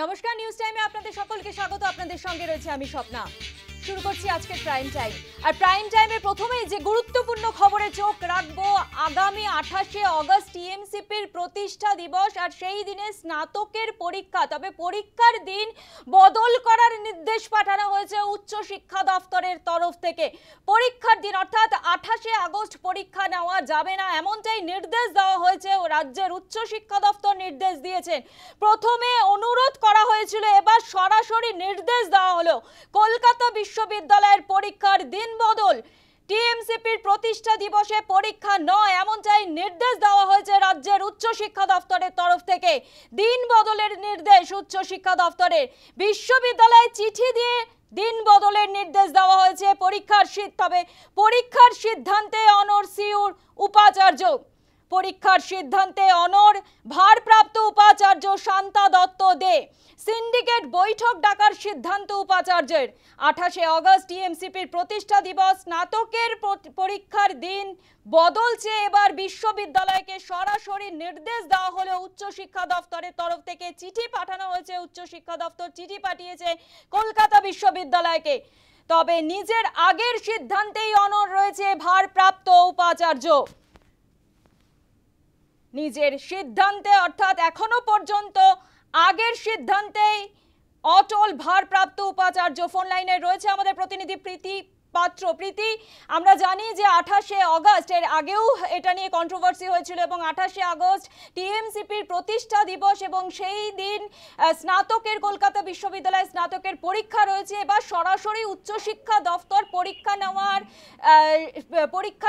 নমস্কার, নিউজ টাইমে আপনাদের সকলকে স্বাগত। আপনাদের সঙ্গে রয়েছে আমি স্বপ্না। শুরু করছি আজকের প্রাইম টাইম। আর প্রাইম টাইমে প্রথমেই যে গুরুত্বপূর্ণ খবরে চোখ রাখবো, আগামী 28শে অগস্ট টিএমসিপির প্রতিষ্ঠা দিবস, আর সেই দিনে স্নাতকের পরীক্ষা। তবে পরীক্ষার দিন বদল করার নির্দেশ পাঠানো হয়েছে উচ্চ শিক্ষা দফতরের তরফ থেকে। পরীক্ষার দিন অর্থাৎ 28শে আগস্ট পরীক্ষা নেওয়া যাবে না, এমনটাই নির্দেশ দেওয়া হয়েছে। রাজ্যের উচ্চ শিক্ষা দফতর নির্দেশ দিয়েছেন। প্রথমে অনুরোধ করা হয়েছিল, এবার সরাসরি নির্দেশ দেওয়া হলো। কলকাতা বিশ্ববিদ্যালয়ের পরীক্ষার দিন বদল, টিএমসিপির প্রতিষ্ঠা দিবসে পরীক্ষা নয়, এমনটাই নির্দেশ দেওয়া হয়েছে রাজ্যের উচ্চ শিক্ষা দফতরের তরফ থেকে। দিন বদলের নির্দেশ উচ্চ শিক্ষা দফতরের। বিশ্ববিদ্যালয়ে চিঠি দিয়ে দিন বদলের নির্দেশ দেওয়া হয়েছে। পরীক্ষার সিদ্ধান্তে অনড় সিইউর উপাচার্য। পরীক্ষার সিদ্ধান্তে অনড় ভারপ্রাপ্ত উপাচার্য শান্তা দত্ত দে। সিন্ডিকেট বৈঠক ডাকার সিদ্ধান্ত উপাচার্যের। 28শে অগস্ট টিএমসিপির প্রতিষ্ঠা দিবস, স্নাতকের পরীক্ষার দিন বদল চেয়ে এবার বিশ্ববিদ্যালয়কে সরাসরি নির্দেশ দেওয়া হলো উচ্চ শিক্ষা দফতরের তরফ থেকে। চিঠি পাঠানো হয়েছে, উচ্চ শিক্ষা দফতর চিঠি পাঠিয়েছে কলকাতা বিশ্ববিদ্যালয়কে। তবে নিজের আগের সিদ্ধান্তেই অনড় রয়েছে ভারপ্রাপ্ত উপাচার্য। নিজের সিদ্ধান্তে অর্থাৎ এখনো পর্যন্ত আগের সিদ্ধান্তেই অটল ভারপ্রাপ্ত উপাচার্য। ফোন লাইনে রয়েছে আমাদের প্রতিনিধি প্রীতি পাত্র। প্রীতি, আমরা জানি যে 28শে অগস্ট, এর আগেও এটা নিয়ে কন্ট্রোভার্সি হয়েছিল, এবং 28শে আগস্ট টিএমসিপির প্রতিষ্ঠা দিবস, এবং সেই দিন স্নাতকের কলকাতা বিশ্ববিদ্যালয়ে স্নাতকের পরীক্ষা রয়েছে। এবার সরাসরি উচ্চশিক্ষা দফতর পরীক্ষা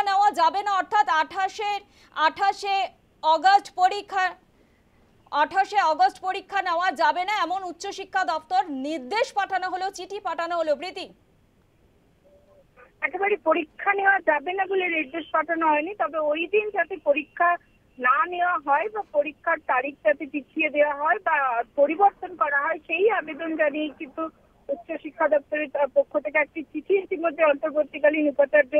নেওয়া যাবে না, অর্থাৎ 28শে অগস্ট পরীক্ষা নেওয়া যাবে না, এমন উচ্চশিক্ষা দপ্তর নির্দেশ পাঠানো হলো, চিঠি পাঠানো হলো। প্রীতি, একেবারে পরীক্ষা নেওয়া যাবে না বলে নির্দেশ পাঠানো হয়নি, তবে ওই দিন যাতে পরীক্ষা না নেওয়া হয় বা পরীক্ষার তারিখ যাতে পিছিয়ে দেওয়া হয় বা পরিবর্তন করা হয়, সেই আবেদন জানিয়ে কিন্তু উচ্চশিক্ষা দপ্তরের পক্ষ থেকে একটি চিঠি ইতিমধ্যে অন্তর্বর্তীকালীন উপাচার্য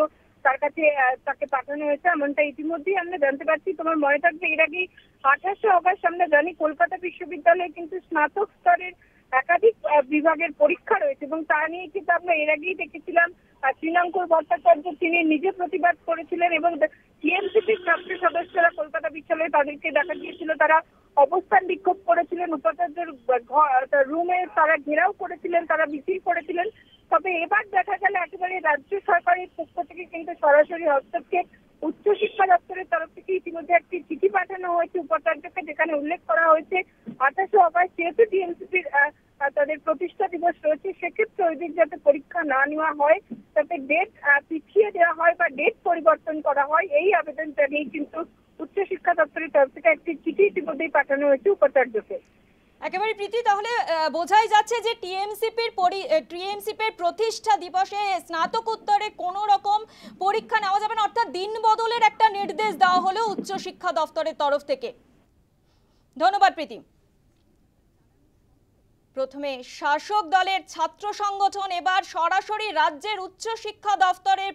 তাকে পাঠানো হয়েছে, এমনটা ইতিমধ্যেই আমরা জানতে পারছি। তোমার মনে থাকবে, এর আগে 28শে অগস্ট আমরা জানি কলকাতা বিশ্ববিদ্যালয়ে কিন্তু স্নাতক স্তরের একাধিক বিভাগের পরীক্ষা রয়েছে, এবং তা নিয়ে কিন্তু আমরা এর আগেই দেখেছিলাম শ্রীরাঙ্কুর ভট্টাচার্য তিনি নিজে প্রতিবাদ করেছিলেন, এবং টিএমসিপির ছাত্র সদস্যরা কলকাতা বিশ্ববিদ্যালয়ে তাদেরকে দেখা গিয়েছিল, তারা অবস্থান বিক্ষোভ করেছিলেন, উপাচার্যের রুমে তারা ঘেরাও করেছিলেন, তারা মিছিল করেছিলেন। তবে এবার দেখা গেল একেবারে রাজ্য সরকারের পক্ষ থেকে কিন্তু সরাসরি হস্তক্ষেপ উচ্চশিক্ষা দপ্তরের তরফ থেকে ইতিমধ্যে একটি চিঠি পাঠানো হয়েছে উপাচার্যকে, যেখানে উল্লেখ করা হয়েছে 28শে অগস্ট যেহেতু টিএমসিপির তাদের প্রতিষ্ঠা দিবস রয়েছে, সেক্ষেত্রে ওই দিন যাতে পরীক্ষা না নেওয়া হয়, যাতে ডেট পিছিয়ে দেওয়া হয় বা ডেট পরিবর্তন করা হয়, এই আবেদন জানিয়ে কিন্তু উচ্চশিক্ষা দপ্তরের তরফ থেকে একটি চিঠি ইতিমধ্যেই পাঠানো হয়েছে উপাচার্যকে। একেবারে প্রীতি, তাহলে বোঝাই যাচ্ছে যে টিএমসিপির প্রতিষ্ঠা দিবসে স্নাতকোত্তরে কোনো রকম পরীক্ষা নেওয়া যাবে না, অর্থাৎ দিন বদলের একটা নির্দেশ দেওয়া হলো উচ্চশিক্ষা দপ্তরের তরফ থেকে। ধন্যবাদ প্রীতি। প্রথমে শাসক দলের ছাত্র সংগঠন, এবার সরাসরি রাজ্যের উচ্চশিক্ষা দপ্তরের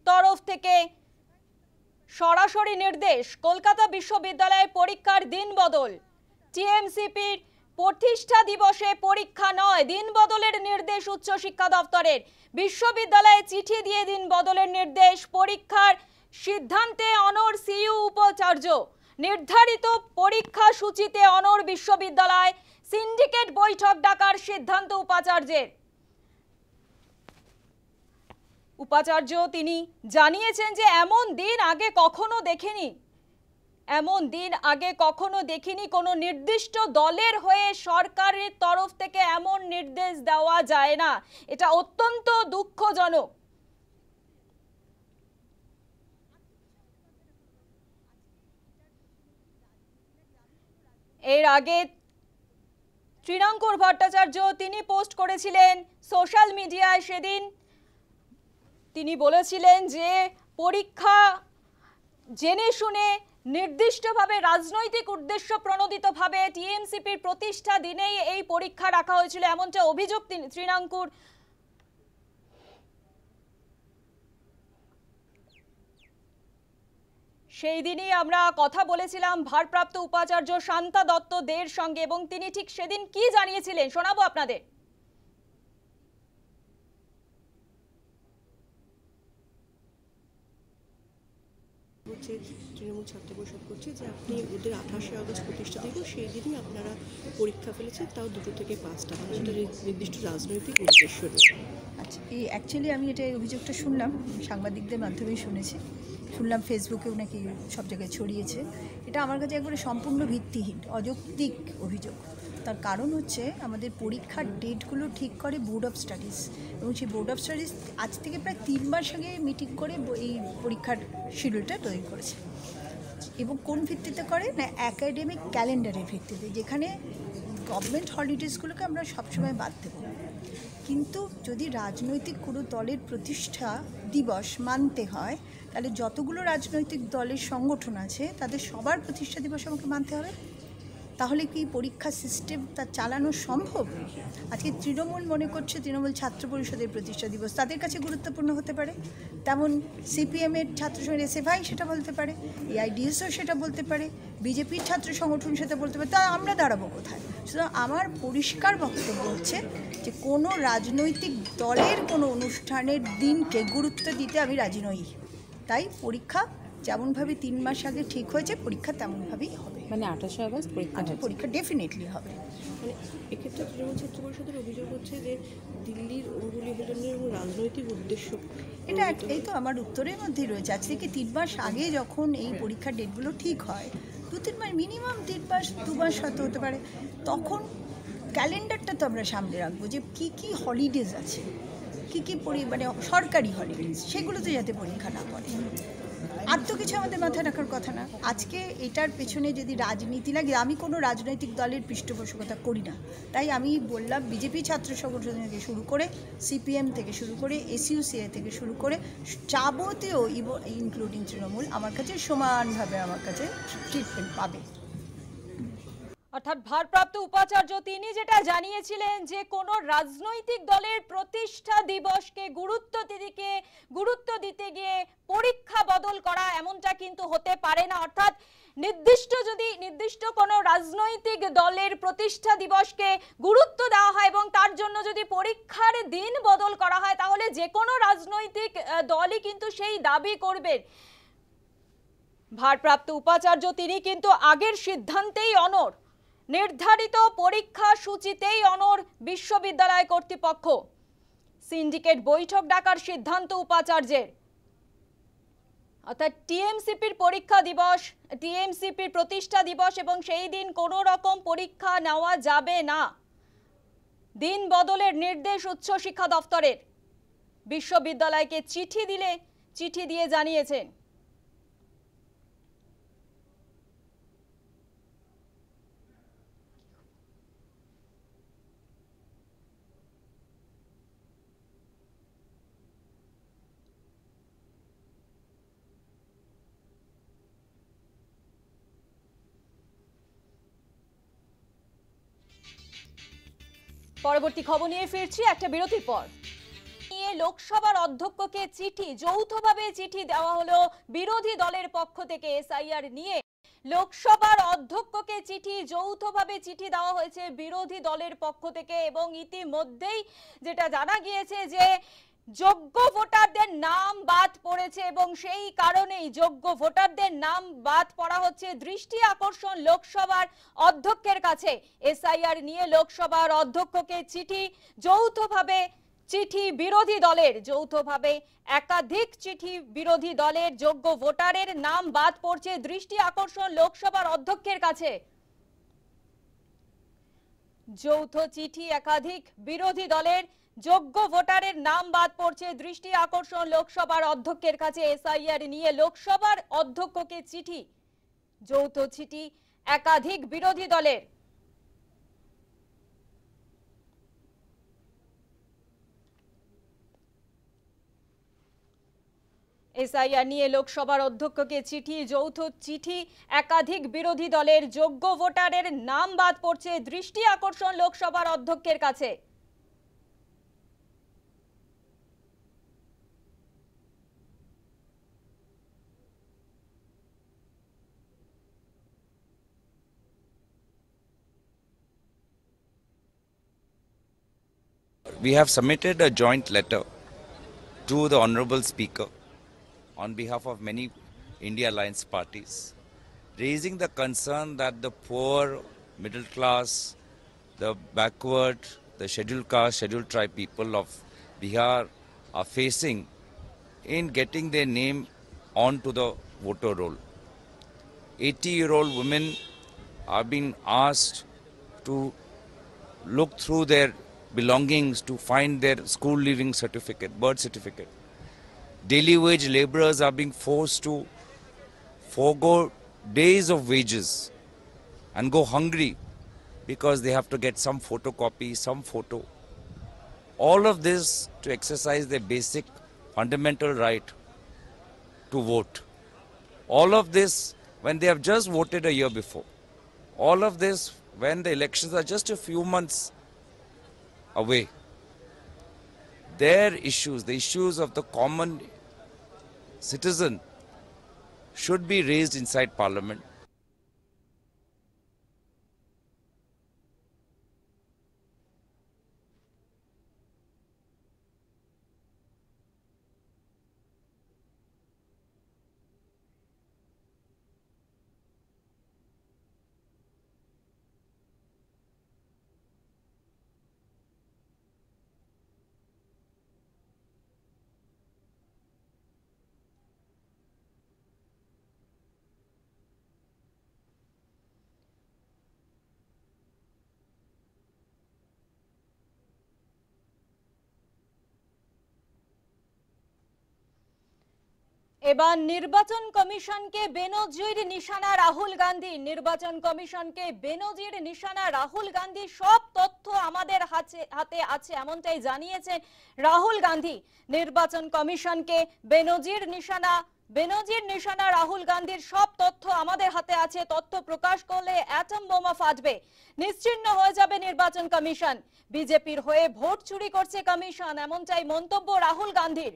তরফ থেকে সরাসরি নির্দেশ, কলকাতা বিশ্ববিদ্যালয়ের পরীক্ষার দিন বদল। টিএমসিপির প্রতিষ্ঠা দিবসে পরীক্ষা নয়, দিন বদলের নির্দেশ উচ্চশিক্ষা দপ্তরের। বিশ্ববিদ্যালয়ে চিঠি দিয়ে দিন বদলের নির্দেশ। পরীক্ষার সিদ্ধান্তে অনড় সিইউ উপাচার্য। নির্ধারিত পরীক্ষা সূচিতে অনড় বিশ্ববিদ্যালয়। সিন্ডিকেট বৈঠক ডাকার সিদ্ধান্ত উপাচার্যের। উপাচার্য তিনি জানিয়েছেন যে এমন দিন আগে কখনো দেখিনি, কোনো নির্দিষ্ট দলের হয়ে সরকারের তরফ থেকে এমন নির্দেশ দেওয়া যায় না, এটা অত্যন্ত দুঃখজনক। এর আগে শ্রীরাঙ্কুর ভট্টাচার্য তিনি পোস্ট করেছিলেন সোশ্যাল মিডিয়ায়। সেদিন তিনি বলেছিলেন যে পরীক্ষা জেনে শুনে নির্দিষ্টভাবে রাজনৈতিক উদ্দেশ্য প্রণোদিতভাবে টিএমসিপির প্রতিষ্ঠা দিনেই এই পরীক্ষা রাখা হয়েছিল, এমনটা অভিযোগ শ্রীরাঙ্কুর। সেই দিনই আমরা কথা বলেছিলাম ভারপ্রাপ্ত উপাচার্য শান্তা দত্ত দের সঙ্গে এবং তিনি ঠিক সেদিন কি জানিয়েছিলেন শোনাবো আপনাদের। হচ্ছে তৃণমূল ছাত্র পরিষদ করছে যে আপনি ওদের 28শে আগস্ট প্রতিষ্ঠা দিবস সেই দিনই আপনারা পরীক্ষা ফেলেছেন, তাও 2 থেকে 5টা, মানে সেটা নির্দিষ্ট রাজনৈতিক উদ্দেশ্য নিয়ে। আচ্ছা, এই অ্যাকচুয়ালি আমি এটা অভিযোগটা শুনলাম, সাংবাদিকদের মাধ্যমেই শুনলাম ফেসবুকেও নাকি সব জায়গায় ছড়িয়েছে। এটা আমার কাছে একবারে সম্পূর্ণ ভিত্তিহীন, অযৌক্তিক অভিযোগ। তার কারণ হচ্ছে আমাদের পরীক্ষার ডেটগুলো ঠিক করে বোর্ড অফ স্টাডিজ, এবং সেই বোর্ড অফ স্টাডিজ আজ থেকে প্রায় 3 মাস আগে মিটিং করে এই পরীক্ষার শিডিউলটা তৈরি করেছে। এবং কোন ভিত্তিতে করে না, অ্যাকাডেমিক ক্যালেন্ডারের ভিত্তিতে, যেখানে গভর্নমেন্ট হলিডেজগুলোকে আমরা সবসময় বাদ দেব। কিন্তু যদি রাজনৈতিক কোনো দলের প্রতিষ্ঠা দিবস মানতে হয়, তাহলে যতগুলো রাজনৈতিক দলের সংগঠন আছে তাদের সবার প্রতিষ্ঠা দিবস আমাকে মানতে হবে। তাহলে কি পরীক্ষা সিস্টেম তা চালানো সম্ভব? আজকে তৃণমূল মনে করছে তৃণমূল ছাত্র পরিষদের প্রতিষ্ঠা দিবস তাদের কাছে গুরুত্বপূর্ণ হতে পারে, তেমন সিপিএমের ছাত্র সংঘের এসএফআই সেটা বলতে পারে, এআইডিএসও সেটা বলতে পারে, বিজেপির ছাত্র সংগঠন সেটা বলতে পারে। তা আমরা দাঁড়াবো কোথায়? সুতরাং আমার পরিষ্কার বক্তব্য হচ্ছে যে কোনো রাজনৈতিক দলের কোনো অনুষ্ঠানের দিনকে গুরুত্ব দিতে আমি রাজি নই। তাই পরীক্ষা যেমনভাবে 3 মাস আগে ঠিক হয়েছে, পরীক্ষা তেমনভাবেই হবে। মানে 28শে আগস্ট পরীক্ষা ডেফিনেটলি হবে। মানে এক্ষেত্রে তৃণমূল ছাত্র পরিষদের অভিযোগ হচ্ছে যে দিল্লির অঙ্গুলি হেলনের রাজনৈতিক উদ্দেশ্য। এটা এই তো আমার উত্তরের মধ্যেই রয়েছে। আজ থেকে 3 মাস আগে যখন এই পরীক্ষার ডেটগুলো ঠিক হয়, 2-3 মাস, মিনিমাম 3 মাস 2 মাস হতে পারে, তখন ক্যালেন্ডারটা তো আমরা সামনে রাখবো যে কী হলিডেজ আছে, কী মানে সরকারি হলিডেজ, সেগুলোতে যাতে পরীক্ষা না পড়ে। আর তো কিছু আমাদের মাথায় রাখার কথা না। আজকে এটার পেছনে যদি রাজনীতি লাগে, আমি কোনো রাজনৈতিক দলের পৃষ্ঠপোষকতা করি না, তাই আমি বললাম বিজেপি ছাত্র সংগঠন থেকে শুরু করে সিপিএম থেকে শুরু করে এসইউসিআই থেকে শুরু করে যাবতীয় ইনক্লুডিং তৃণমূল আমার কাছে সমানভাবে আমার কাছে ট্রিটমেন্ট পাবে। অর্থাৎ ভারপ্রাপ্ত উপাচার্য তিনি যেটা জানিয়েছিলেন যে কোনো রাজনৈতিক দলের প্রতিষ্ঠা দিবসকে গুরুত্ব দিতে গিয়ে পরীক্ষা বদল করা এমনটা কিন্তু হতে পারে না। অর্থাৎ নির্দিষ্ট কোনো রাজনৈতিক দলের প্রতিষ্ঠা দিবসকে গুরুত্ব দেওয়া হয় এবং তার জন্য যদি পরীক্ষার দিন বদল করা হয়, তাহলে যে কোনো রাজনৈতিক দলই কিন্তু সেই দাবি করবে। ভারপ্রাপ্ত উপাচার্য তিনি কিন্তু আগের সিদ্ধান্তেই অনড়, নির্ধারিত পরীক্ষা সূচিতেই অনড় বিশ্ববিদ্যালয় কর্তৃপক্ষ। সিন্ডিকেট বৈঠক ডাকার সিদ্ধান্ত উপাচার্যের। অর্থাৎ টিএমসিপির পরীক্ষা দিবস, টিএমসিপির প্রতিষ্ঠা দিবস এবং সেই দিন কোনো রকম পরীক্ষা নেওয়া যাবে না, দিন বদলের নির্দেশ উচ্চ শিক্ষা দপ্তরের। বিশ্ববিদ্যালয়কে চিঠি দিয়ে জানিয়েছেন। পরবর্তী খবর নিয়ে ফিরছি একটা বিরতির পর। লোকসভার অধ্যক্ষকে যৌথভাবে চিঠি দেওয়া হলো বিরোধী দলের পক্ষ থেকে। এসআইআর নিয়ে লোকসভার অধ্যক্ষকে যৌথভাবে চিঠি দেওয়া হয়েছে বিরোধী দলের পক্ষ থেকে এবং ইতিমধ্যেই যেটা জানা গিয়েছে যে যোগ্য ভোটারদের নাম বাদ পড়েছে এবং সেই কারণেই যোগ্য ভোটারদের নাম বাদ পড়া হচ্ছে। দৃষ্টি আকর্ষণ লোকসভার অধ্যক্ষের কাছে। এসআইআর নিয়ে লোকসভার অধ্যক্ষকে যৌথভাবে একাধিক চিঠি বিরোধী দলের যোগ্য ভোটারের নাম বাদ পড়ছে। দৃষ্টি আকর্ষণ লোকসভার অধ্যক্ষের কাছে। যৌথ চিঠি, একাধিক বিরোধী দলের যোগ্য ভোটারের নাম বাদ পড়ছে। দৃষ্টি আকর্ষণ লোকসভার অধ্যক্ষের কাছে। এসআইআর নিয়ে লোকসভার অধ্যক্ষকে যৌথ চিঠি একাধিক বিরোধী দলের। এসআইআর নিয়ে লোকসভার অধ্যক্ষকে যৌথ চিঠি একাধিক বিরোধী দলের যোগ্য ভোটারের নাম বাদ পড়ছে। দৃষ্টি আকর্ষণ লোকসভার অধ্যক্ষের কাছে। we have submitted a joint letter to the Honorable Speaker on behalf of many India Alliance parties, raising the concern that the poor, middle class, the backward, the scheduled caste, scheduled tribe people of Bihar are facing in getting their name onto the voter roll. 80-year-old women are being asked to look through their belongings to find their school leaving certificate, birth certificate. Daily wage laborers are being forced to forego days of wages and go hungry because they have to get some photocopy, some photo. All of this to exercise their basic fundamental right to vote. All of this when they have just voted a year before. All of this when the elections are just a few months away. Their issues, the issues of the common citizen, should be raised inside Parliament. এবার নির্বাচন কমিশনকে বেনজির নিশানা রাহুল গান্ধী। নির্বাচন কমিশনকে বেনজির নিশানা রাহুল গান্ধী। সব তথ্য আমাদের হাতে আছে এমনটাই জানিয়েছেন রাহুল গান্ধী। নির্বাচন কমিশনকে বেনজির নিশানা রাহুল গান্ধীর। সব তথ্য আমাদের হাতে আছে, তথ্য প্রকাশ করলে অ্যাটম বোমা ফাটবে, নিশ্চিহ্ন হয়ে যাবে নির্বাচন কমিশন। বিজেপির হয়ে ভোট চুরি করছে কমিশন, এমনটাই মন্তব্য রাহুল গান্ধীর।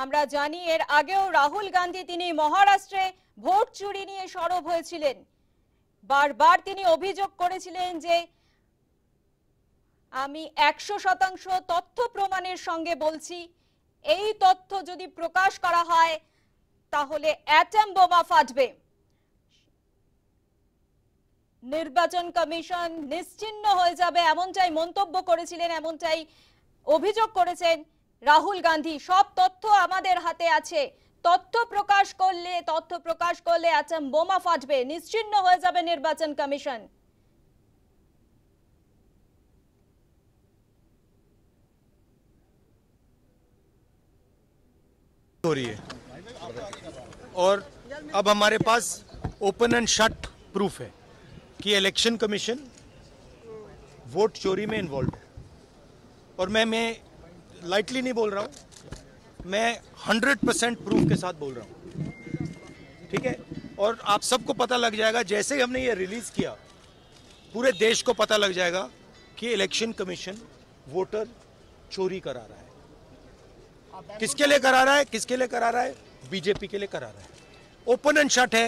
আমরা জানি এর আগেও রাহুল গান্ধী তিনি মহারাষ্ট্রে ভোট চুরি নিয়ে সরব হয়েছিলেন। বারবার তিনি অভিযোগ করেছিলেন যে আমি 100% তথ্য প্রমাণের সঙ্গে বলছি, এই তথ্য যদি প্রকাশ করা হয় তাহলে অ্যাটম বোমা ফাটবে। নির্বাচন কমিশন নিশ্চিহ্ন হয়ে যাবে এমনটাই মন্তব্য করেছিলেন, এমনটাই অভিযোগ করেছেন রাহুল গান্ধী। সব তথ্য আমাদের হাতে আছে, তথ্য প্রকাশ করলে অ্যাটম বোমা ফাটবে, নিশ্চিহ্ন হয়ে যাবে নির্বাচন কমিশন। हो रही है और अब हमारे पास ओपन एंड शट प्रूफ है कि इलेक्शन कमीशन वोट चोरी में इन्वॉल्व है। और मैं लाइटली नहीं बोल रहा हूं, मैं 100% प्रूफ के साथ बोल रहा हूं, ठीक है। और आप सबको पता लग जाएगा जैसे ही हमने ये रिलीज किया, पूरे देश को पता लग जाएगा कि इलेक्शन कमीशन वोटर चोरी करा रहा है। किसके लिए करा रहा है? किसके लिए करा रहा है? बीजेपी के लिए करा रहा है। ओपन एंड शट है,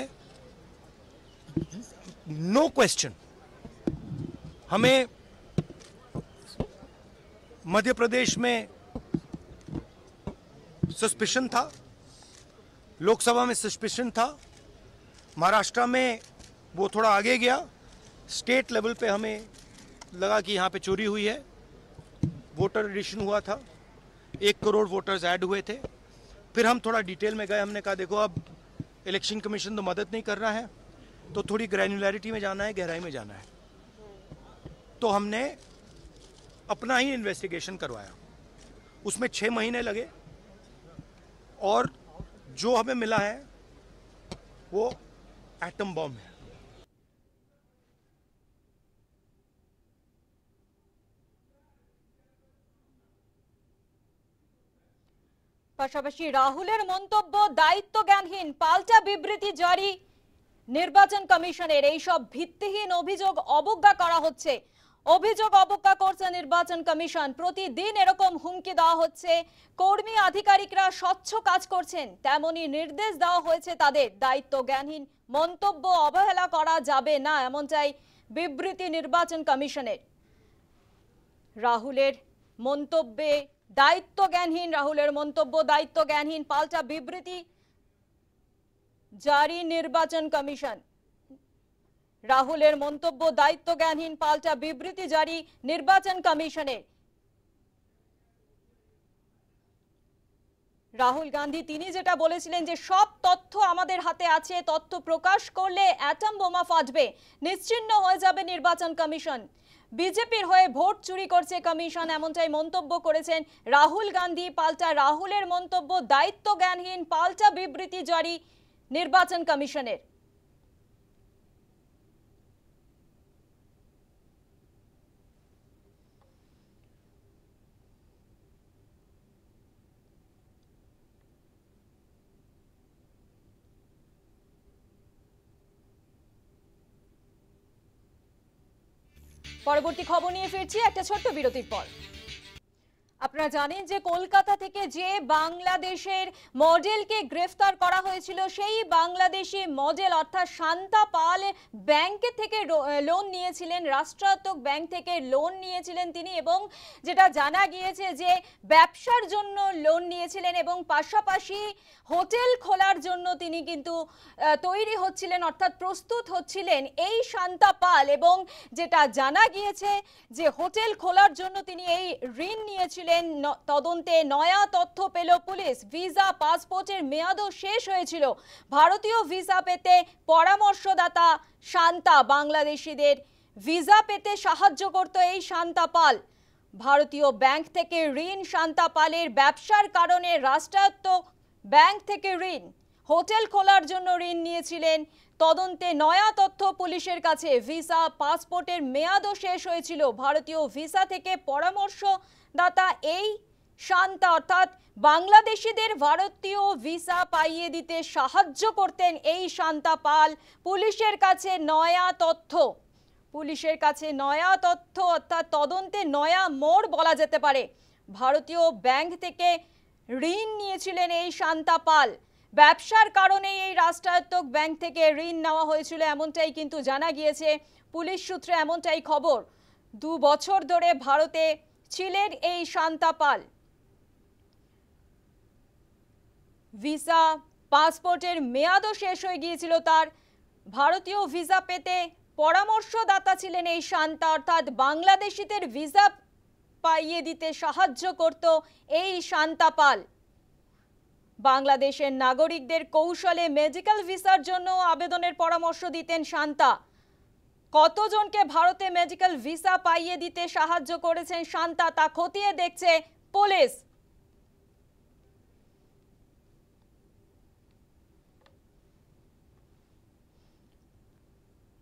नो क्वेश्चन। हमें मध्य प्रदेश में सस्पिशन था, लोकसभा में सस्पिशन था, महाराष्ट्र में वो थोड़ा आगे गया, स्टेट लेवल पे हमें लगा कि यहाँ पे चोरी हुई है। वोटर एडिशन हुआ था, 1 करोड़ वोटर्स ऐड हुए थे। फिर हम थोड़ा डिटेल में गए, हमने कहा देखो अब इलेक्शन कमीशन तो मदद नहीं कर रहा है, तो थोड़ी ग्रैन्युलैरिटी में जाना है, गहराई में जाना है। तो हमने अपना ही इन्वेस्टिगेशन करवाया, उसमें 6 महीने लगे और जो हमें मिला है वो एटम बॉम्ब है। পাশাপাশি রাহুলের মন্তব্য দায়িত্বজ্ঞানহীন, পাল্টা বিবৃতি জারি নির্বাচন কমিশনের। এই সব ভিত্তিহীন অভিযোগ অবজ্ঞা করা হচ্ছে, অভিযোগ অবজ্ঞা করছে নির্বাচন কমিশন। প্রতিদিন এরকম হুমকি দেওয়া হচ্ছে, কর্মী আধিকারিকরা স্বচ্ছ কাজ করছেন তেমনি নির্দেশ দেওয়া হয়েছে তাদের। দায়িত্বজ্ঞানহীন মন্তব্য অবহেলা করা যাবে না, এমনটাই বিবৃতি নির্বাচন কমিশনের। রাহুলের মন্তব্যে দায়িত্বজ্ঞানহীন, রাহুলের মন্তব্য দায়িত্বজ্ঞানহীন, পাল্টা বিবৃতি জারি নির্বাচন কমিশন। রাহুলের মন্তব্য দায়িত্বজ্ঞানহীন, পাল্টা বিবৃতি জারি নির্বাচন কমিশনের। রাহুল গান্ধী তিনি যেটা বলেছিলেন যে সব তথ্য আমাদের হাতে আছে, তথ্য প্রকাশ করলে অ্যাটম বোমা ফাটবে, নিশ্চিহ্ন হয়ে যাবে নির্বাচন কমিশন, বিজেপির হয়ে ভোট চুরি করছে কমিশন, এমনটাই মন্তব্য করেছেন রাহুল গান্ধী। পাল্টা রাহুলের মন্তব্য দায়িত্বজ্ঞানহীন, পাল্টা বিবৃতি জারি নির্বাচন কমিশনের। পরবর্তী খবর নিয়ে ফিরছি একটা ছোট্ট বিরতির পর। আপনারা জানেন যে কলকাতা থেকে যে বাংলাদেশের মডেলকে গ্রেফতার করা হয়েছিল, সেই বাংলাদেশি মডেল অর্থাৎ শান্তা পাল ব্যাংক থেকে লোন নিয়েছিলেন, রাষ্ট্রায়ত্ত ব্যাংক থেকে লোন নিয়েছিলেন তিনি, এবং যেটা জানা গিয়েছে যে ব্যবসার জন্য লোন নিয়েছিলেন এবং পাশাপাশি হোটেল খোলার জন্য তিনি কিন্তু তৈরি হচ্ছিলেন অর্থাৎ প্রস্তুত হচ্ছিলেন এই শান্তা পাল। এবং যেটা জানা গিয়েছে যে হোটেল খোলার জন্য তিনি এই ঋণ নিয়েছিলেন। তদন্তে নয়া তথ্য পেল পুলিশ, ভিসা পাসপোর্টের মেয়াদও শেষ হয়েছিল। ভারতীয় ভিসা পেতে পরামর্শদাতা শান্তা, বাংলাদেশিদের ভিসা পেতে সাহায্য করত এই শান্তা পাল। ভারতীয় ব্যাংক থেকে ঋণ, শান্তা পালের ব্যবসার কারণে রাষ্ট্রায়ত্ত ব্যাংক থেকে ঋণ, হোটেল খোলার জন্য ঋণ নিয়েছিলেন। তদন্তে নয়া তথ্য পুলিশের কাছে, ভিসা পাসপোর্টের মেয়াদও শেষ হয়েছিল। ভারতীয় ভিসা থেকে পরামর্শদাতা এই শান্তা অর্থাৎ বাংলাদেশিদের ভারতীয় ভিসা পাইয়ে দিতে সাহায্য করতেন এই শান্তা পাল। পুলিশের কাছে নয়া তথ্য, পুলিশের কাছে নয়া তথ্য অর্থাৎ তদন্তে নয়া মোড় বলা যেতে পারে। ভারতীয় ব্যাংক থেকে ঋণ নিয়েছিলেন এই শান্তা পাল, ব্যবসার কারণে এই রাষ্ট্রায়ত্ত ব্যাংক থেকে ঋণ নেওয়া হয়েছিল, এমনটাই কিন্তু জানা গিয়েছে পুলিশ সূত্রে, এমনটাই খবর। 2 বছর ধরে ভারতে ছিলেন এই শান্তা পাল। ভিসা পাসপোর্টের মেয়াদও শেষ হয়ে গিয়েছিল তার। ভারতীয় ভিসা পেতে পরামর্শদাতা ছিলেন এই শান্তা, অর্থাৎ বাংলাদেশিদের ভিসা পাইয়ে দিতে সাহায্য করত এই শান্তা পাল। বাংলাদেশের নাগরিকদের কৌশলে মেডিকেল ভিসার জন্য আবেদনের পরামর্শ দিতেন শান্তা। কতজনকে ভারতে মেডিকেল ভিসা পাইয়ে দিতে সাহায্য করেছেন শান্তা তা খতিয়ে দেখছে পুলিশ।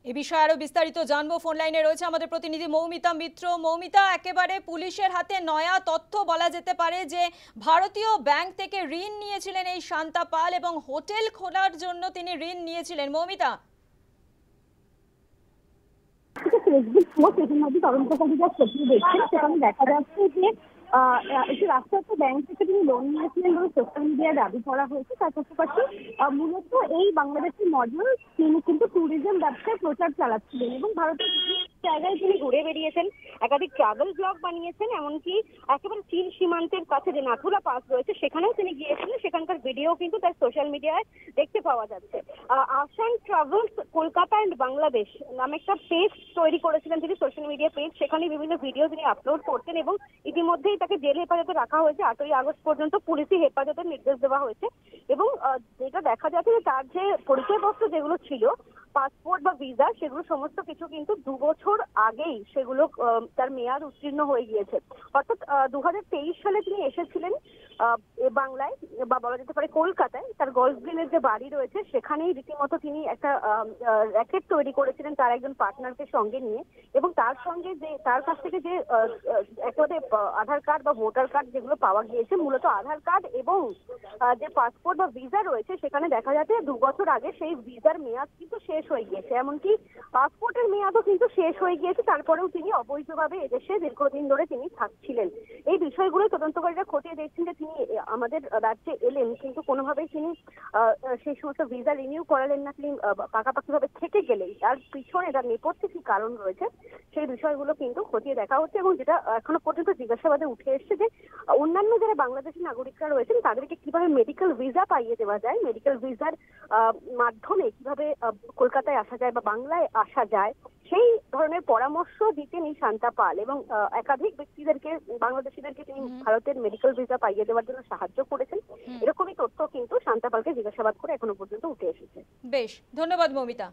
এ বিষয়ে আরো বিস্তারিত জানবো, ফোন লাইনে রয়েছে আমাদের প্রতিনিধি মৌমিতা মিত্র। মৌমিতা, একেবারে পুলিশের হাতে নয়া তথ্য বলা যেতে পারে যে ভারতীয় ব্যাংক থেকে ঋণ নিয়েছিলেন এই শান্তা পাল এবং হোটেল খোলার জন্য তিনি ঋণ নিয়েছিলেন। মৌমিতা, ফেসবুক পোস্ট এর মধ্যে তদন্তকারীরা খতিয়ে দেখছেন, সেখানে দেখা যাচ্ছে যে একটি রাষ্ট্রায়ত্ত ব্যাংক থেকে তিনি লোন নিয়েছিলেন বলে সোশ্যাল মিডিয়ায় দাবি করা হয়েছে। তার পাশাপাশি মূলত এই বাংলাদেশের মডেল তিনি কিন্তু ট্যুরিজম ব্যবসায় প্রচার চালাচ্ছিলেন এবং ভারতের বিভিন্ন জায়গায় তিনি ঘুরে বেরিয়েছেন, একাধিক ট্রাভেল ব্লগ বানিয়েছেন, এমনকি একেবারে চীন সীমান্তের কাছে যে নাথুলা পাস রয়েছে সেখানেও তিনি গিয়েছিলেন। সেখানকার ভিডিও কিন্তু তার সোশ্যাল মিডিয়ায় দেখতে পাওয়া যাচ্ছে। আসান ট্রাভেলস কলকাতা অ্যান্ড বাংলাদেশ নামে একটা পেজ তৈরি করেছিলেন তিনি, সোশ্যাল মিডিয়া পেজ। সেখানে বিভিন্ন ভিডিও তিনি আপলোড করতেন এবং ইতিমধ্যেই তাকে জেল হেফাজতে রাখা হয়েছে। 8ই আগস্ট পর্যন্ত পুলিশি হেফাজতের নির্দেশ দেওয়া হয়েছে এবং যেটা দেখা যাচ্ছে যে তার যে পরিচয়পত্র যেগুলো ছিল, পাসপোর্ট বা ভিসা, সেগুলো সমস্ত কিছু কিন্তু 2 বছর আগেই সেগুলো তার মেয়াদ উত্তীর্ণ হয়ে গিয়েছে। অর্থাৎ 2023 সালে তিনি এসেছিলেন বাংলায় বা বলা যেতে পারে কলকাতায়, তার গলফ গ্রিনের যে বাড়ি রয়েছে সেখানেই রীতিমতো তিনি একটা র্যাকেট তৈরি করেছিলেন তার একজন পার্টনারকে সঙ্গে নিয়ে, এবং তার সঙ্গে যে তার কাছ থেকে যে একেবারে আধার কার্ড বা ভোটার কার্ড যেগুলো পাওয়া গিয়েছে, মূলত আধার কার্ড এবং যে পাসপোর্ট বা ভিসা রয়েছে সেখানে দেখা যাচ্ছে 2 বছর আগে সেই ভিসার মেয়াদ কিন্তু শেষ হয়ে গিয়েছে, এমনকি পাসপোর্টের মেয়াদও কিন্তু শেষ হয়ে গিয়েছে। তারপরেও তিনি অবৈধভাবে এদেশে দীর্ঘদিন ধরে তিনি থাকছিলেন। এই বিষয়গুলো তদন্তকারীরা খতিয়ে দেখছেন যে তিনি আমাদের রাজ্যে এলেন, কিন্তু কোনোভাবেই তিনি সেই সমস্ত ভিসা রিনিউ করালেন না, তিনি পাকাপাকিভাবে থেকে গেলেন। তার পিছনে তার নেপথ্যে কি কারণ রয়েছে সেই বিষয়গুলো কিন্তু খতিয়ে দেখা হচ্ছে, এবং যেটা এখনো পর্যন্ত জিজ্ঞাসাবাদে উঠে এসছে যে অন্যান্য যারা বাংলাদেশি নাগরিকরা রয়েছেন তাদেরকে কিভাবে মেডিকেল ভিসা পাইয়ে দেওয়া যায়, মেডিকেল ভিসার মাধ্যমে কিভাবে কলকাতায় আসা যায় বা বাংলায় আসা যায়, সেই ধরনের পরামর্শ দিতেন এই শান্তা পাল। এবং একাধিক ব্যক্তিদেরকে, বাংলাদেশিদেরকে তিনি ভারতের মেডিকেল ভিসা পাইয়ে দেওয়ার জন্য সাহায্য করেছেন। এরকমই তথ্য কিন্তু শান্তা পালকে জিজ্ঞাসাবাদ করে এখনো পর্যন্ত উঠে এসেছে। বেশ, ধন্যবাদ মৌমিতা।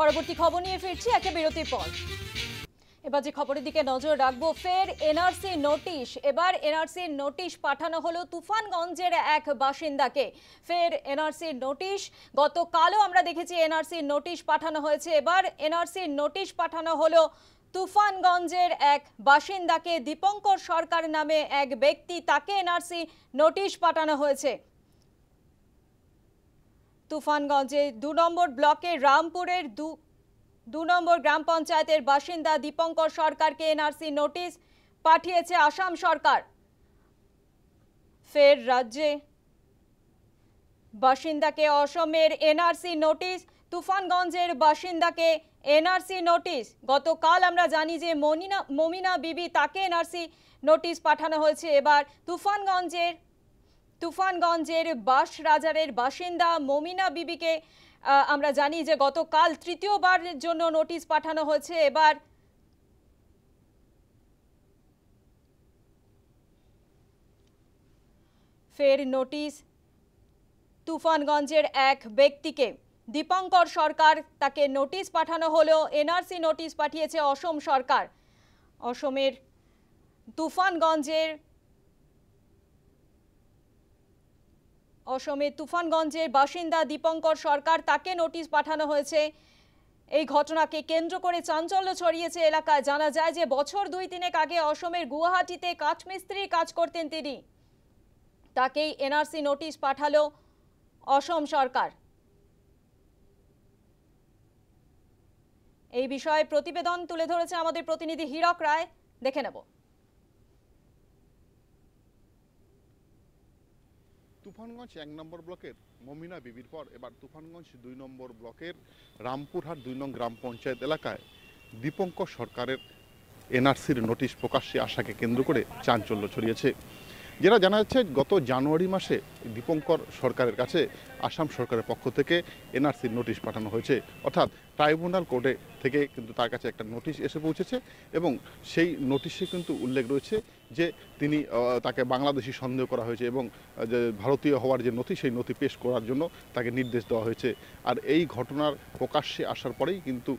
পরবর্তী খবর নিয়ে ফিরছি একটা বিরতির পর। এবার যে খবরের দিকে নজর রাখবো, ফের এনআরসি নোটিশ। এবার এনআরসি নোটিশ পাঠানো হলো তুফানগঞ্জের এক বাসিন্দাকে। ফের এনআরসি নোটিশ, গতকালও আমরা দেখেছি এনআরসি নোটিশ পাঠানো হয়েছে। এবার এনআরসি নোটিশ পাঠানো হলো তুফানগঞ্জের এক বাসিন্দাকে। দীপঙ্কর সরকার নামে এক ব্যক্তি, তাকে এনআরসি নোটিশ পাঠানো হয়েছে। তুফানগঞ্জে 2 নম্বর ব্লকের রামপুরের 2 নম্বর গ্রাম পঞ্চায়েতের বাসিন্দা দীপঙ্কর সরকারকে এনআরসি নোটিশ পাঠিয়েছে আসাম সরকার। ফের রাজ্যে বাসিন্দাকে অসমের এনআরসি নোটিশ, তুফানগঞ্জের বাসিন্দাকে এনআরসি নোটিশ। গতকাল আমরা জানি যে মমিনা বিবি, তাকে এনআরসি নোটিশ পাঠানো হয়েছে। এবার তুফানগঞ্জের বাসরাজারের বাসিন্দা মমিনা বিবিকে আমরা জানি যে গতকাল তৃতীয়বারের জন্য নোটিশ পাঠানো হয়েছে। এবার ফের নোটিশ তুফানগঞ্জের এক ব্যক্তিকে, দীপঙ্কর সরকার, তাকে নোটিশ পাঠানো হলো। এনআরসি নোটিশ পাঠিয়েছে অসম সরকার। অসমের তুফানগঞ্জের বাসিন্দা দীপঙ্কর সরকার, তাকে নোটিশ পাঠানো হয়েছে। এই ঘটনাকে কেন্দ্র করে চাঞ্চল্য ছড়িয়েছে এলাকায়। জানা যায় যে বছর 2-3 আগে অসমের গুয়াহাটিতে কাঠমিস্ত্রির কাজ করতেন তিনি। তাকেই এনআরসি নোটিশ পাঠালো অসম সরকার। এই বিষয়ে প্রতিবেদন তুলে ধরেছে আমাদের প্রতিনিধি হীরক রায়, দেখে নেব। তুফানগঞ্জ 1 নম্বর ব্লকের মমিনা বিবির পর এবার তুফানগঞ্জ 2 নম্বর ব্লকের রামপুরহাট 2 নং গ্রাম পঞ্চায়েত এলাকায় দীপঙ্কর সরকারের এনআরসির নোটিশ প্রকাশ্যে আসাকে কেন্দ্র করে চাঞ্চল্য ছড়িয়েছে। যেটা জানা যাচ্ছে, গত জানুয়ারি মাসে দীপঙ্কর সরকারের কাছে আসাম সরকারের পক্ষ থেকে এনআরসির নোটিশ পাঠানো হয়েছে। অর্থাৎ ট্রাইব্যুনাল কোর্টে থেকে কিন্তু তার কাছে একটা নোটিশ এসে পৌঁছেছে, এবং সেই নোটিশে কিন্তু উল্লেখ রয়েছে যে তিনি তাকে বাংলাদেশি সন্দেহ করা হয়েছে, এবং যে ভারতীয় হওয়ার যে নথি, সেই নথি পেশ করার জন্য তাকে নির্দেশ দেওয়া হয়েছে। আর এই ঘটনার প্রকাশ্যে আসার পরেই কিন্তু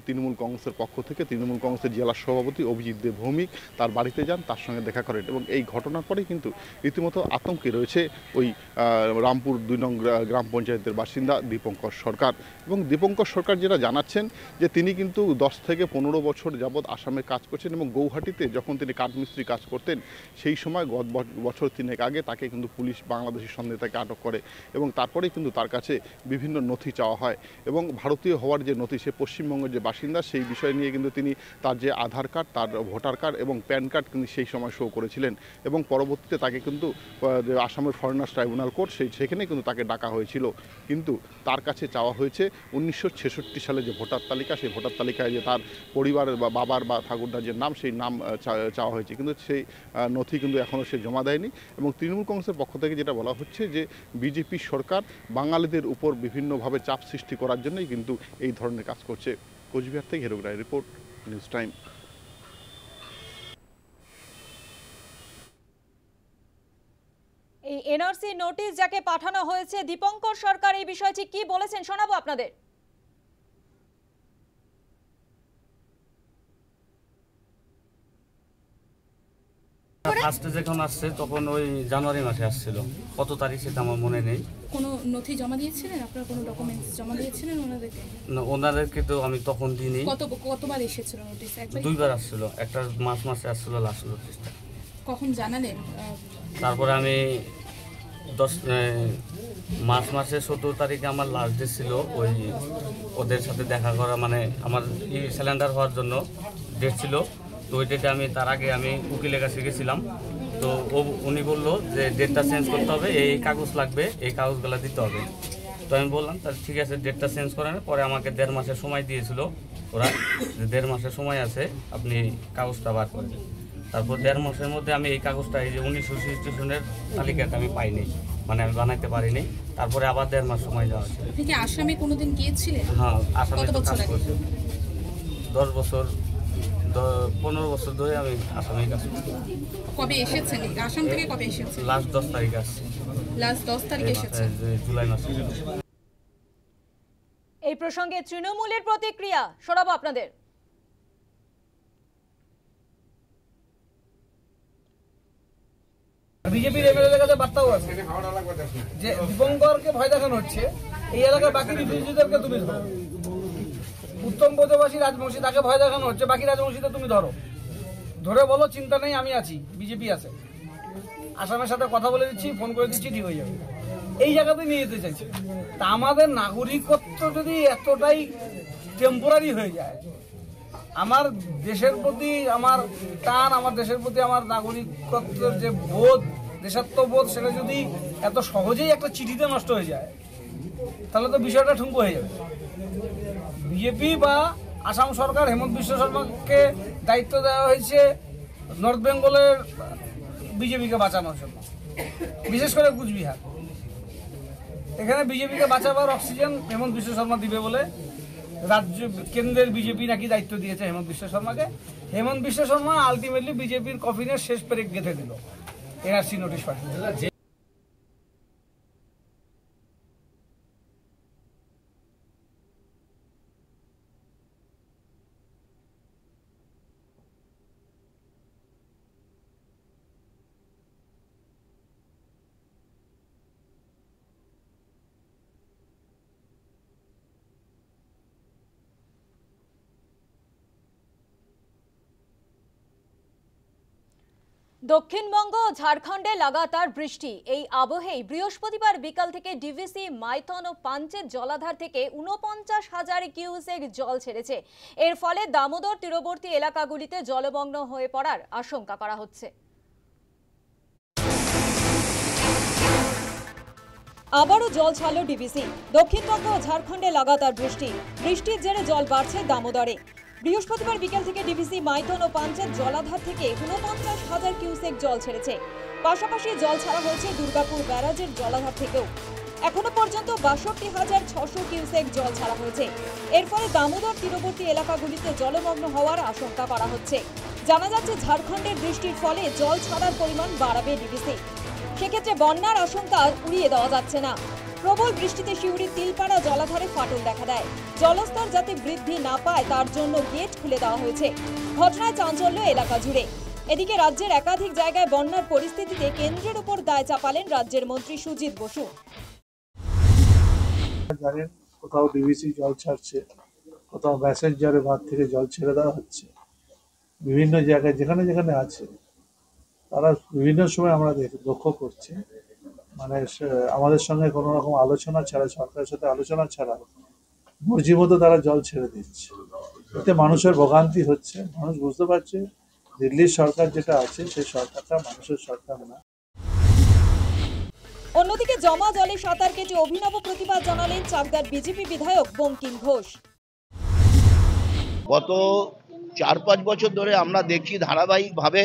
তৃণমূল কংগ্রেসের পক্ষ থেকে তৃণমূল কংগ্রেসের জেলা সভাপতি অভিজিৎ দেব ভৌমিক তার বাড়িতে যান, তার সঙ্গে দেখা করেন, এবং এই ঘটনার পরেই কিন্তু রীতিমতো আতঙ্কে রয়েছে ওই রামপুর 2 নং গ্রাম পঞ্চায়েতের বাসিন্দা দীপঙ্কর সরকার। এবং দীপঙ্কর সরকার যেটা জানাচ্ছেন যে তিনি কিন্তু 10 থেকে 15 বছর যাবৎ আসামে কাজ করছেন, এবং গৌহাটিতে যখন তিনি কাঠমিস্ত্রি কাজ করতেন সেই সময় গত বছর 3 আগে তাকে কিন্তু পুলিশ বাংলাদেশি সন্দেহে তাকে আটক করে, এবং তারপরেই কিন্তু তার কাছে বিভিন্ন নথি চাওয়া হয়। এবং ভারতীয় হওয়ার যে নথি, সে পশ্চিমবঙ্গের যে বাসিন্দা, সেই বিষয় নিয়ে কিন্তু তিনি তার যে আধার কার্ড, তার ভোটার কার্ড এবং প্যান কার্ড কিন্তু সেই সময় শো করেছিলেন, এবং পরবর্তীতে তাকে কিন্তু আসামের ফরেনার্স ট্রাইব্যুনাল কোর্ট সেখানে কিন্তু তাকে ডাকা হয়েছিল। কিন্তু তার কাছে চাওয়া হয়েছে 1966 সালে যে ভোটার তালিকা, সেই ভোটার তালিকায় যে তার পরিবারের বা বাবার বা ঠাকুরদার যে নাম, সেই নাম চাওয়া হয়েছে, কিন্তু সেই নথি কিন্তু এখনও সে জমা দেয়নি। এবং তৃণমূল কংগ্রেসের পক্ষ থেকে যেটা বলা হচ্ছে যে বিজেপি সরকার বাঙালিদের উপর বিভিন্নভাবে চাপ সৃষ্টি করার জন্যই কিন্তু এই ধরনের কাজ করছে। কোচবিহার থেকে হীরক রায় রিপোর্ট, নিউজ টাইম। এই এনআরসি নোটিশ যাকে পাঠানো হয়েছে দীপঙ্কর সরকার, এই বিষয়টি কি বলেছেন শোনাবো আপনাদের। করে ফার্স্টে যখন আসছে তখন ওই জানুয়ারি মাসে আসছিল, কত তারিখ সেটা আমার মনে নেই। কোনো নথি জমা দিয়েছিলেন আপনারা, কোনো ডকুমেন্টস জমা দিয়েছিলেন ওনাদেরকে? না, ওনাদেরকে তো আমি তখন দিইনি। কতবার এসেছিল নোটিশ? একবার? দুইবার আসছিল, একটা মাসে আসছিল লাস্ট নোটিশটা। কখন জানালেন? তারপরে আমি মাসে 17 তারিখে আমার লাস্ট ডে ছিল, ওই ওদের সাথে দেখা করা, মানে আমার সিলিন্ডার হওয়ার জন্য ডেট ছিল। তো ওই ডেটে আমি তার আগে আমি উকিলের কাছে গেছিলাম। তো উনি বললো যে ডেটটা চেঞ্জ করতে হবে, এই কাগজ লাগবে, এই কাগজগুলো দিতে হবে। তো আমি বললাম তাহলে ঠিক আছে, ডেটটা চেঞ্জ করেন। পরে আমাকে 1.5 মাসের সময় দিয়েছিল ওরা, যে 1.5 মাসের সময় আছে, আপনি কাগজটা বার করবেন। তারপর 1.5 মাসের মধ্যে আমি এই কাগজটা, এই যে 1900 স্টেশনের তালিকাটা আমি পাইনি, মানে আমি বানাইতে পারিনি। তারপরে আবার 1.5 মাস সময় দেওয়া হয়েছে। আপনি কি আসামে কোনোদিন গিয়েছিলেন? হ্যাঁ, আসামে তো কাজ করছি 10 বছর, 15 বছর ধরে আমি আসামে কাজ করছি। কবে এসেছেন? আসাম থেকে কবে এসেছেন? লাস্ট 10 তারিখে আসছি। লাস্ট 10 তারিখে এসেছেন? জুলাই মাসে। এই প্রসঙ্গে তৃণমূলের প্রতিক্রিয়া শোনাবো আপনাদের। বিজেপির এমএলএর কাছে বার্তাও আছে যে দীপঙ্করকে ভয় দেখানো হচ্ছে, এই এলাকার বাকি রিফিউজিদেরকে তুমি ধরো। উত্তম বোধবাসী রাজবংশী, তাকে ভয় দেখানো হচ্ছে, বাকি রাজবংশীদের তুমি ধরো, ধরে বলো চিন্তা নেই, আমি আছি, বিজেপি আছে, আসামের সাথে কথা বলে দিচ্ছি, ফোন করে দিচ্ছি, ঠিক হয়ে যাবে। এই জায়গাতেই নিয়ে যেতে চাইছে। তা আমাদের নাগরিকত্ব যদি এতটাই টেম্পোরারি হয়ে যায়, আমার দেশের প্রতি আমার টান, আমার দেশের প্রতি আমার নাগরিকত্বের যে বোধ, দেশাত্মবোধ, সেটা যদি এত সহজেই একটা চিঠিতে নষ্ট হয়ে যায়, তাহলে তো বিষয়টা ঠুনকো হয়ে যাবে। বিজেপি বা আসাম সরকার, হেমন্ত বিশ্ব শর্মাকে দায়িত্ব দেওয়া হয়েছে নর্থ বেঙ্গলের বিজেপিকে বাঁচানোর জন্য, বিশেষ করে কুচবিহার। এখানে বিজেপিকে বাঁচাবার অক্সিজেন হেমন্ত বিশ্ব শর্মা দিবে বলে রাজ্য কেন্দ্রের বিজেপি নাকি দায়িত্ব দিয়েছে হেমন্ত বিশ্ব শর্মাকে। হেমন্ত বিশ্ব শর্মা আলটিমেটলি বিজেপির কফিনের শেষ পেরেক গেঁথে দিল, এনআরসি নোটিশ পাঠিয়ে। দক্ষিণবঙ্গ ও ঝাড়খণ্ডে লাগাতার বৃষ্টি। এই আবহেই বৃহস্পতিবার বিকাল থেকে ডিভিসি, মাইথন ও পাঞ্চেত জলাধার থেকে 49,000 কিউসেক জল ছেড়েছে। এর ফলে দামোদর তীরবর্তী এলাকাগুলিতে জলমগ্ন হয়ে পড়ার আশঙ্কা করা হচ্ছে। আবারও জল ছাড়ল ডিভিসি। দক্ষিণবঙ্গ ও ঝাড়খণ্ডে লাগাতার বৃষ্টির জেরে জল বাড়ছে দামোদরে। বৃহস্পতিবার বিকেল থেকে ডিভিসি, মাইথন ও পাঞ্চেত জলাধার থেকে 49,000 কিউসেক জল ছেড়েছে। পাশাপাশি জল ছাড়া হয়েছে দুর্গাপুর ব্যারাজের জলাধার থেকেও। এখনো পর্যন্ত 62,600 কিউসেক জল ছাড়া হয়েছে। এর ফলে দামোদর তীরবর্তী এলাকাগুলিতে জলমগ্ন হওয়ার আশঙ্কা করা হচ্ছে। জানা যাচ্ছে ঝাড়খণ্ডের বৃষ্টির ফলে জল ছাড়ার পরিমাণ বাড়াবে ডিভিসি। সেক্ষেত্রে বন্যার আশঙ্কা উড়িয়ে দেওয়া যাচ্ছে না। প্রবল বৃষ্টিতে সিউড়ির তিলপাড়া জলাধারে ফাটল দেখা দেয়। জলস্তর যাতে বৃদ্ধি না পায় তার জন্য গেট খুলে দেওয়া হয়েছে। ঘটনায় চাঞ্চল্য এলাকা জুড়ে। এদিকে রাজ্যের একাধিক জায়গায় বন্যার পরিস্থিতিতে কেন্দ্রের উপর দায় চাপালেন রাজ্যের মন্ত্রী সুজিত বসু। জানেন, কোথাও ডিভিসি জল ছাড়ছে, কোথাও ম্যাসেঞ্জারের বাঁধ থেকে জল ছেড়ে দেওয়া হচ্ছে। বিভিন্ন জায়গায় যেখানে যেখানে আছে, তারা বিভিন্ন সময় আমরা লক্ষ্য করছি, মানে আমাদের সঙ্গে কোনো রকম আলোচনা ছাড়া, সরকারের সাথে আলোচনা ছাড়া মর্জি মতো তারা জল ছেড়ে দিচ্ছে। এতে মানুষের ভোগান্তি হচ্ছে। মানুষ বুঝতে পারছে দিল্লির সরকার যেটা আছে সেই সরকারটা মানুষের সরকার না। অন্যদিকে জমা জলে সাঁতার কেটে অভিনব প্রতিবাদ জানালেন চাকদার বিজেপি বিধায়ক বঙ্কিম ঘোষ। গত 4-5 বছর ধরে আমরা দেখছি ধারাবাহিকভাবে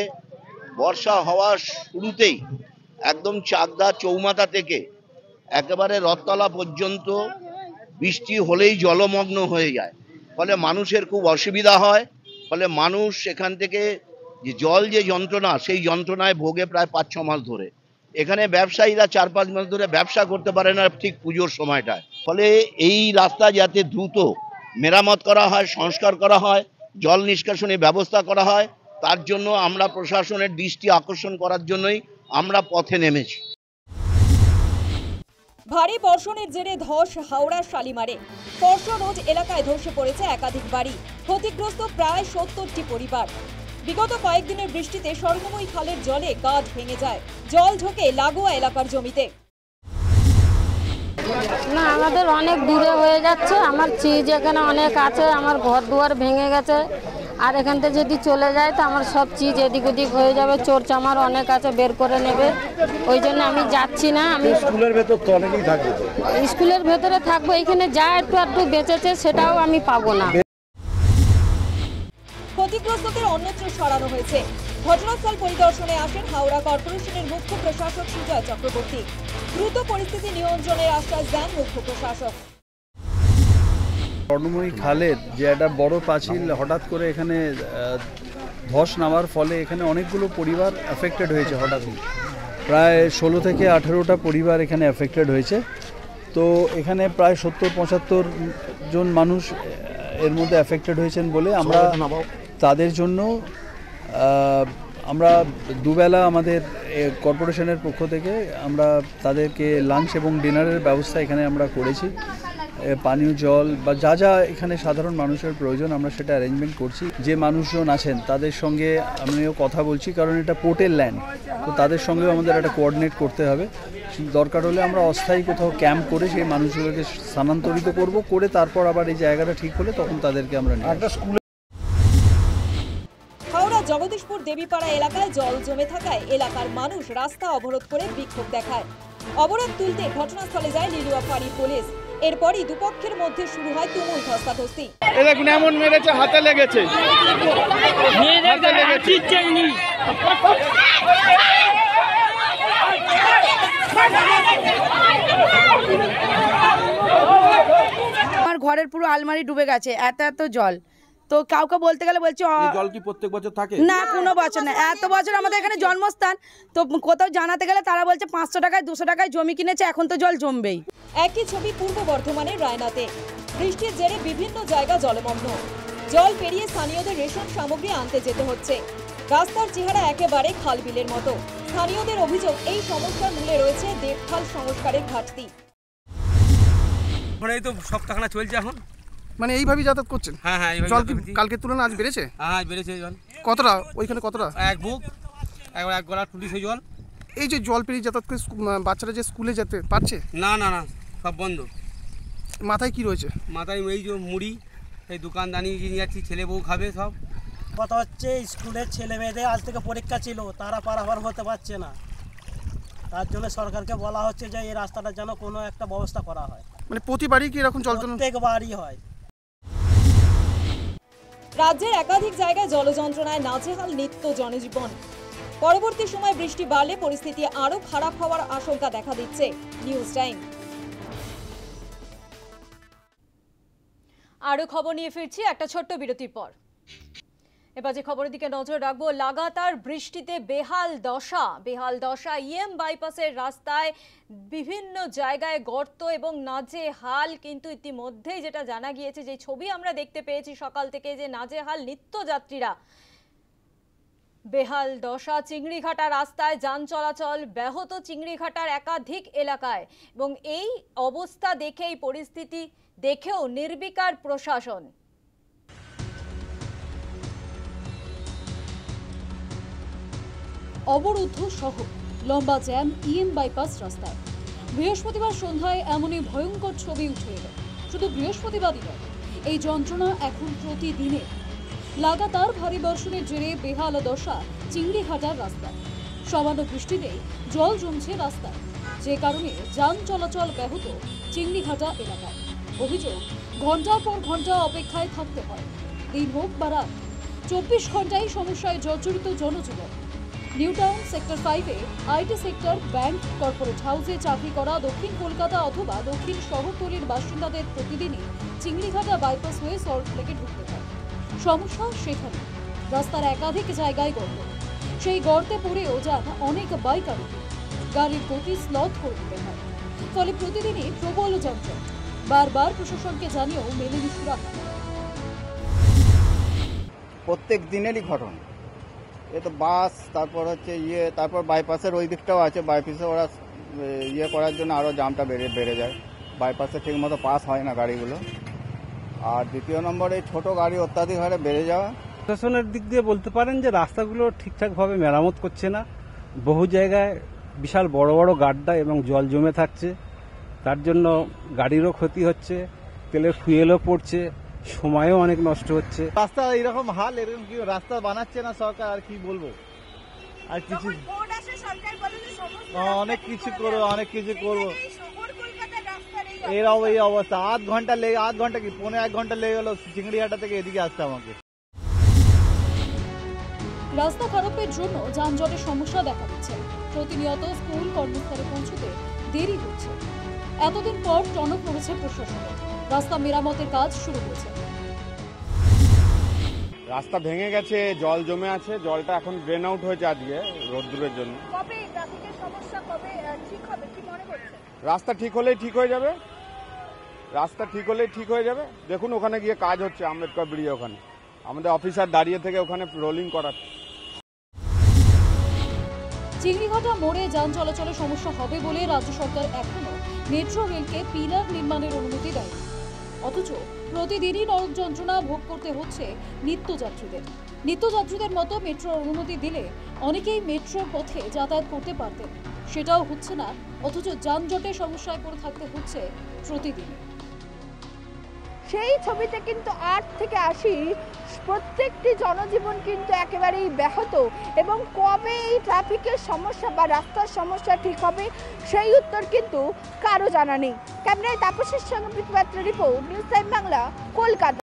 বর্ষা হওয়ার শুরুতেই একদম চাকদা চৌমাথা থেকে একেবারে রথতলা পর্যন্ত বৃষ্টি হলেই জলমগ্ন হয়ে যায়। ফলে মানুষের খুব অসুবিধা হয়। ফলে মানুষ এখান থেকে যে যন্ত্রণা, সেই যন্ত্রণায় ভোগে প্রায় 5-6 মাস ধরে। এখানে ব্যবসায়ীরা 4-5 মাস ধরে ব্যবসা করতে পারে না ঠিক পুজোর সময়টায়। ফলে এই রাস্তা যাতে দ্রুত মেরামত করা হয়, সংস্কার করা হয়, জল নিষ্কাশনের ব্যবস্থা করা হয়, তার জন্য আমরা প্রশাসনের দৃষ্টি আকর্ষণ করার জন্যই আমরা পথে নেমেছি। ভারী বর্ষণের জেরে ধস হাওড়ার শালিমারে। পরশু রোড এলাকায় ধসে পড়েছে একাধিক বাড়ি, ক্ষতিগ্রস্ত প্রায় 70টি পরিবার। বিগত কয়েকদিনের বৃষ্টিতে স্বর্ণময়ী খালের জলে গাঁট ভেঙে যায়, জল ঢোকে লাগোয়া এলাকার জমিতে। না, আমাদের অনেক দূরে হয়ে যাচ্ছে, আমার চিজ এখানে অনেক আছে, আমার ঘর দুয়ার ভেঙে গেছে, আর এখান থেকে যদি চলে যায় তো আমার সব চিজ এদিক ওদিক হয়ে যাবে, চোর চামার অনেক আছে, বের করে নেবে, ওই জন্য আমি যাচ্ছি না। আমি স্কুলের ভেতর তো অনেকেই থাকবে, স্কুলের ভেতরে থাকবো, এখানে যা একটু একটু বেঁচেছে সেটাও আমি পাবো না। ক্ষতিগ্রস্তদের অন্যত্র সরানো হয়েছে। ঘটনাস্থল পরিদর্শনে আসেন হাওড়া কর্পোরেশনের মুখ্য প্রশাসক সুজয় চক্রবর্তী। দ্রুত পরিস্থিতি নিয়ন্ত্রণের আশ্বাস দেন মুখ্য প্রশাসক। স্বর্ণময়ী খালের যে একটা বড় পাঁচিল হঠাৎ করে এখানে ধস নামার ফলে এখানে অনেকগুলো পরিবার অ্যাফেক্টেড হয়েছে। হঠাৎই প্রায় 16 থেকে 18টা পরিবার এখানে অ্যাফেক্টেড হয়েছে। তো এখানে প্রায় 70-75 জন মানুষ এর মধ্যে অ্যাফেক্টেড হয়েছেন বলে আমরা তাদের জন্য আমরা দুবেলা আমাদের কর্পোরেশনের পক্ষ থেকে আমরা তাদেরকে লাঞ্চ এবং ডিনারের ব্যবস্থা এখানে আমরা করেছি। পানীয় জল বা যা যা এখানে সাধারণ মানুষের প্রয়োজন আমরা সেটা অ্যারেঞ্জমেন্ট করছি। যে মানুষজন আছেন তাদের সঙ্গে আমিও কথা বলছি, কারণ এটা পোর্টের ল্যান্ড, তো তাদের সঙ্গেও আমাদের একটা কোঅর্ডিনেট করতে হবে। দরকার হলে আমরা অস্থায়ী কোথাও ক্যাম্প করে সেই মানুষগুলোকে স্থানান্তরিত করব, করে তারপর আবার এই জায়গাটা ঠিক হলে তখন তাদেরকে আমরা হাওড়া জগদীশপুর দেবীপাড়া এলাকায় জল জমে থাকায় এলাকার মানুষ রাস্তা অবরোধ করে বিক্ষোভ দেখায়। অবরোধ তুলতে ঘটনাস্থলে যায় লিলুয়া ফাঁড়ি পুলিশ। এরপরই দুপক্ষের মধ্যে শুরু হয় তুমুল ধস্তাধস্তি। দেখুন এমন মেরেছে, হাতে লেগেছে। আমার ঘরের পুরো আলমারি ডুবে গেছে, এত এত জল। তো কাউকে বলতে গেলে বলছে জল কি প্রত্যেক বছর থাকে? না, কোনো বছর না, এত বছর আমাদের এখানে জন্মস্থান। তো কোথাও জানাতে গেলে তারা বলছে 500 টাকায় 200 টাকায় জমি কিনেছে, এখন তো জল জমবেই। একই ছবি পূর্ব বর্ধমানের রায়নাতে। বৃষ্টির জেরে বিভিন্ন জায়গা জলমগ্ন, জল পেরিয়ে স্থানীয়দের রেশন সামগ্রী আনতে যেতে হচ্ছে। রাস্তার চেহারা একেবারে খালবিলের মতো। স্থানীয়দের অভিযোগ এই সমস্যার মূলে রয়েছে দেবখাল সংস্কারের ঘাটতি। এই তো সপ্তাহখানা চলছে এখন, মানে এইভাবেই যাতায়াত করছেন? হ্যাঁ হ্যাঁ। জল কি কালকের তুলনায় আজ বেড়েছে? হ্যাঁ বেড়েছে জল। কতটা? ওইখানে কতটা? এক বুক, এক গলা টুটি সেই জল। এই যে জল পেরিয়ে যাতায়াত করে বাচ্চারা যে স্কুলে যেতে পারছে? না না না, সব বন্ধ। মাথায় কি রয়েছে? মাথায় এই যে মুড়ি, এই দোকানদানি নিয়ে যাচ্ছি, ছেলে বউ খাবে সব। কথা হচ্ছে স্কুলের ছেলে মেয়েদের আজ থেকে পরীক্ষা ছিল, তারা পারাপার হতে পারছে না। তার জন্য সরকারকে বলা হচ্ছে যে এই রাস্তাটার যেন কোনো একটা ব্যবস্থা করা হয়। মানে প্রতিবারই কি এরকম জল? প্রত্যেকবারই হয়। রাজ্যের একাধিক জায়গায় জলযন্ত্রণায় নাজেহাল নিত্য জনজীবন। পরবর্তী সময় বৃষ্টি বাড়লে পরিস্থিতি আরো খারাপ হওয়ার আশঙ্কা দেখা দিচ্ছে। News time. আরো খবর নিয়ে ফিরছি একটা ছোট্ট বিরতির পর। এবার যে খবরের দিকে নজর রাখবো, লাগাতার বৃষ্টিতে বেহাল দশা ইএম বাইপাসের রাস্তায় বিভিন্ন জায়গায় গর্ত এবং নাজেহাল। কিন্তু ইতিমধ্যেই যেটা জানা গিয়েছে, যে ছবি আমরা দেখতে পেয়েছি সকাল থেকে, যে নাজেহাল নিত্যযাত্রীরা। বেহাল দশা চিংড়িঘাটা রাস্তায়, যান চলাচল ব্যাহত চিংড়িঘাটার একাধিক এলাকায়। এবং এই অবস্থা দেখেই, পরিস্থিতি দেখেও নির্বিকার প্রশাসন। অবরুদ্ধ শহর, লম্বা জ্যাম ইএম বাইপাস রাস্তায়। বৃহস্পতিবার সন্ধ্যায় এমনই ভয়ঙ্কর ছবি উঠে এলো। শুধু বৃহস্পতিবারই নয়, এই যন্ত্রণা এখন প্রতিদিনের। লাগাতার ভারী বর্ষণের জেরে বেহাল দশা চিংড়িঘাটার রাস্তায়। সামান্য বৃষ্টিতেই জল জমছে রাস্তায়, যে কারণে যান চলাচল ব্যাহত চিংড়িঘাটা এলাকায়। অভিযোগ, ঘন্টার পর ঘন্টা অপেক্ষায় থাকতে হয়। দিন হোক বা রাত, 24 ঘন্টায় সমস্যায় জর্জরিত জনজীবন। নিউ টাউন সেক্টর 5-এ আইটি সেক্টর, ব্যাংক, কর্পোরেট হাউসে চাকরি করা দক্ষিণ কলকাতা অথবা দক্ষিণ শহরতলির বাসিন্দাদের প্রতিদিনই চিংড়িঘাটা বাইপাস হয়ে সল্টলেকে ঢুকতে হয়। সমস্যা সেখানে, রাস্তার একাধিক জায়গায় গর্ত। সেই গর্তে পড়েও যান অনেক বাইক আরোহী। গাড়ির গতি স্লথ করে দিতে হয়, ফলে প্রতিদিনই প্রবল যানজট। বারবার প্রশাসনকে জানিয়েও মেলেনি সুরাহা। প্রত্যেক দিনেরই ঘটনা, এ তো বাস, তারপর হচ্ছে তারপর বাইপাসের ওই দিকটাও আছে, বাইপাসে ওরা করার জন্য আরও জামটা বেড়ে যায়, বাইপাসে ঠিক মতো পাস হয় না গাড়িগুলো। আর দ্বিতীয় নম্বর এই ছোটো গাড়ি অত্যাধিক হারে বেড়ে যাওয়া। প্রশাসনের দিক দিয়ে বলতে পারেন যে রাস্তাগুলো ঠিকঠাকভাবে মেরামত করছে না, বহু জায়গায় বিশাল বড় বড় গাড্ডা এবং জল জমে থাকছে, তার জন্য গাড়িরও ক্ষতি হচ্ছে, তেলের ফুয়েলও পড়ছে, সময়ও অনেক নষ্ট হচ্ছে। রাস্তা এরকম হাল, এরকম কি রাস্তা বানাচ্ছে না সরকার, আর কি বলবো, আর কিছু অনেক কিছু করবো এই অবস্থা। আধ ঘন্টা কি 1.5 ঘন্টা লেগে গেল চিংড়িহাটা থেকে এদিকে আসতে আমাকে। রাস্তা খারাপের জন্য যানজটের সমস্যা দেখা দিচ্ছে, প্রতিনিয়ত স্কুল কর্মস্থলে পৌঁছতে দেরি হচ্ছে। এতদিন পর টনক পড়েছে প্রশাসনের, রাস্তা মেরামতের কাজ শুরু হয়েছে। রাস্তা ভেঙে গেছে, জল জমে আছে, জলটা এখন ড্রেন আউট হয়েছে আজকে রোদ্দুরের জন্য। রাস্তা ঠিক হলেই ঠিক হয়ে যাবে, দেখুন ওখানে গিয়ে কাজ হচ্ছে আম্বেদকর ব্রিজে, ওখানে আমাদের অফিসার দাঁড়িয়ে থেকে ওখানে রোলিং করাচ্ছে। চিংড়িঘাটা মোড়ে যান চলাচলের সমস্যা হবে বলে রাজ্য সরকার এখনো মেট্রো রেলকে পিলার নির্মাণের অনুমতি দেয়নি, অথচ প্রতিদিনই নরক যন্ত্রণা ভোগ করতে হচ্ছে নিত্যযাত্রীদের মতো মেট্রোর অনুমতি দিলে অনেকেই মেট্রোর পথে যাতায়াত করতে পারতেন, সেটাও হচ্ছে না, অথচ যানজটের সমস্যায় পড়ে থাকতে হচ্ছে প্রতিদিন। সেই ছবিতে কিন্তু 8 থেকে 80 প্রত্যেকটি জনজীবন কিন্তু একেবারেই ব্যাহত, এবং কবে এই ট্রাফিকের সমস্যা বা রাস্তার সমস্যা ঠিক হবে সেই উত্তর কিন্তু কারো জানা নেই। ক্যামেরায় তাপসের সঙ্গে Pritipatra report, news time Bangla, Kolkata.